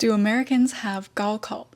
Do Americans have 高考?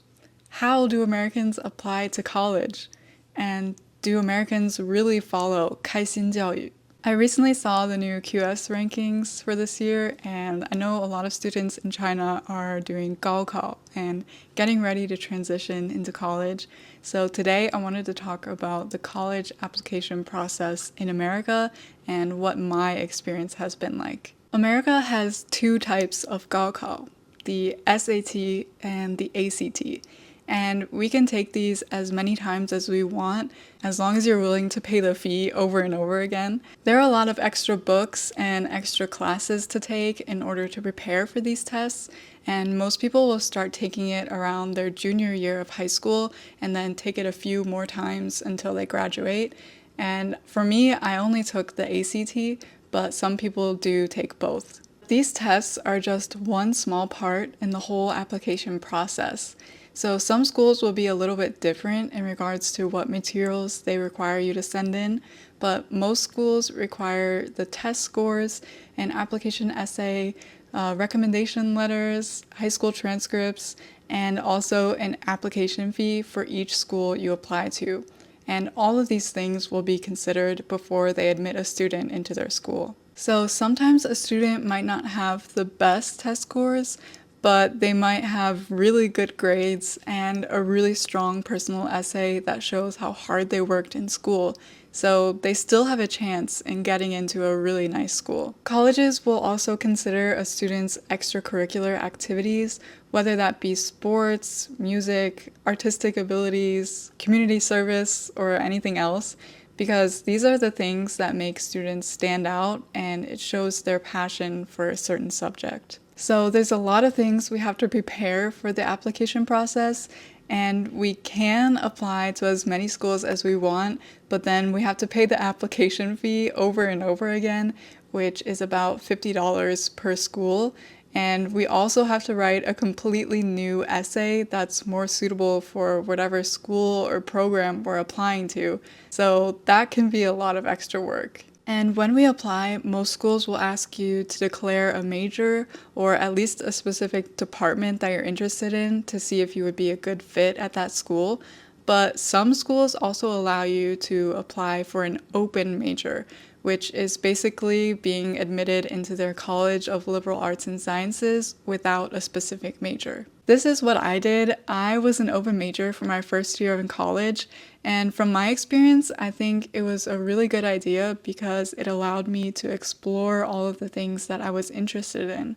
How do Americans apply to college? And do Americans really follow 开心教育? I recently saw the new QS rankings for this year, and I know a lot of students in China are doing 高考 and getting ready to transition into college. So today I wanted to talk about the college application process in America and what my experience has been like. America has two types of 高考, the SAT and the ACT. And we can take these as many times as we want, as long as you're willing to pay the fee over and over again. There are a lot of extra books and extra classes to take in order to prepare for these tests, and most people will start taking it around their junior year of high school and then take it a few more times until they graduate. And for me, I only took the ACT, but some people do take both. These tests are just one small part in the whole application process. So some schools will be a little bit different in regards to what materials they require you to send in, but most schools require the test scores, an application essay, recommendation letters, high school transcripts, and also an application fee for each school you apply to. And all of these things will be considered before they admit a student into their school. So sometimes a student might not have the best test scores, but they might have really good grades and a really strong personal essay that shows how hard they worked in school. So they still have a chance in getting into a really nice school. Colleges will also consider a student's extracurricular activities, whether that be sports, music, artistic abilities, community service, or anything else, because these are the things that make students stand out and it shows their passion for a certain subject. So there's a lot of things we have to prepare for the application process, and we can apply to as many schools as we want, but then we have to pay the application fee over and over again, which is about $50 per school. And we also have to write a completely new essay that's more suitable for whatever school or program we're applying to. So that can be a lot of extra work. And when we apply, most schools will ask you to declare a major or at least a specific department that you're interested in to see if you would be a good fit at that school. But some schools also allow you to apply for an open major, which is basically being admitted into their College of Liberal Arts and Sciences without a specific major. This is what I did. I was an open major for my first year in college, and from my experience, I think it was a really good idea because it allowed me to explore all of the things that I was interested in.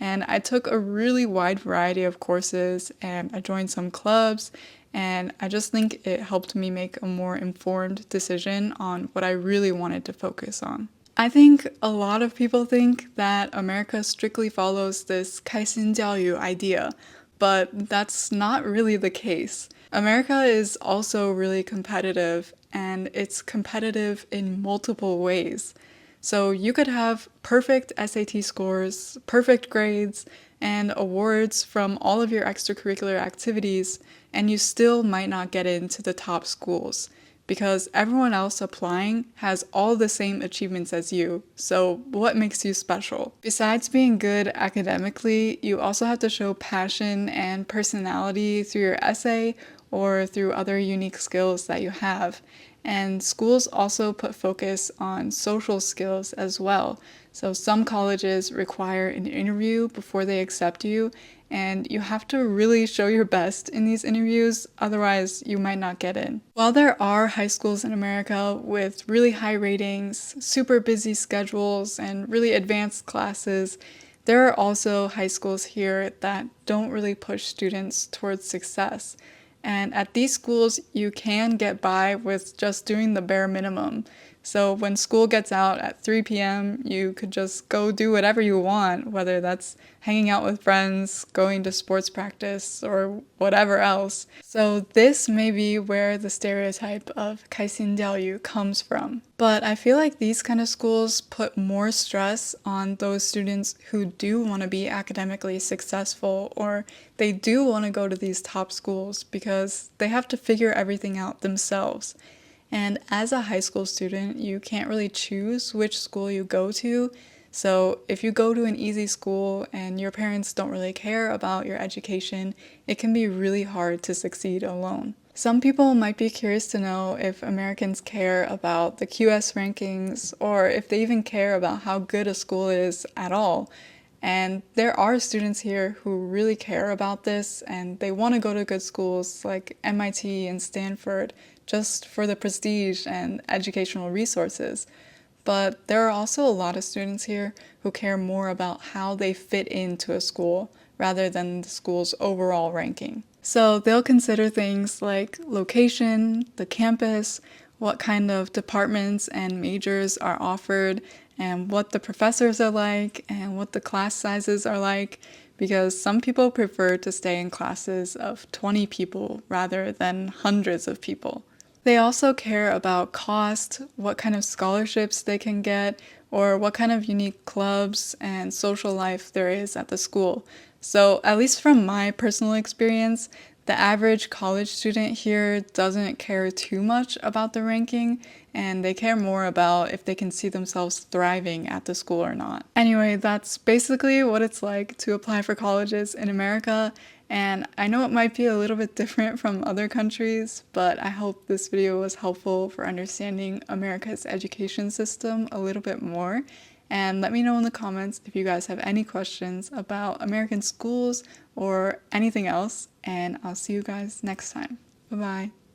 And I took a really wide variety of courses, and I joined some clubs, and I just think it helped me make a more informed decision on what I really wanted to focus on. I think a lot of people think that America strictly follows this 开心教育 idea, but that's not really the case. America is also really competitive, and it's competitive in multiple ways. So you could have perfect SAT scores, perfect grades, and awards from all of your extracurricular activities, and you still might not get into the top schools because everyone else applying has all the same achievements as you. So what makes you special? Besides being good academically, you also have to show passion and personality through your essay or through other unique skills that you have. And schools also put focus on social skills as well. So some colleges require an interview before they accept you, and you have to really show your best in these interviews, otherwise you might not get in. While there are high schools in America with really high ratings, super busy schedules, and really advanced classes, there are also high schools here that don't really push students towards success. And at these schools, you can get by with just doing the bare minimum. So when school gets out at 3 p.m., you could just go do whatever you want, whether that's hanging out with friends, going to sports practice, or whatever else. So this may be where the stereotype of 开心教育 comes from. But I feel like these kind of schools put more stress on those students who do want to be academically successful, or they do want to go to these top schools because they have to figure everything out themselves. And as a high school student, you can't really choose which school you go to. So if you go to an easy school and your parents don't really care about your education, it can be really hard to succeed alone. Some people might be curious to know if Americans care about the QS rankings or if they even care about how good a school is at all. And there are students here who really care about this and they want to go to good schools like MIT and Stanford just for the prestige and educational resources. But there are also a lot of students here who care more about how they fit into a school rather than the school's overall ranking. So they'll consider things like location, the campus, what kind of departments and majors are offered, and what the professors are like, and what the class sizes are like, because some people prefer to stay in classes of 20 people rather than hundreds of people. They also care about cost, what kind of scholarships they can get, or what kind of unique clubs and social life there is at the school. So, at least from my personal experience, the average college student here doesn't care too much about the ranking, and they care more about if they can see themselves thriving at the school or not. Anyway, that's basically what it's like to apply for colleges in America, and I know it might be a little bit different from other countries, but I hope this video was helpful for understanding America's education system a little bit more. And let me know in the comments if you guys have any questions about American schools or anything else, and I'll see you guys next time. Bye bye.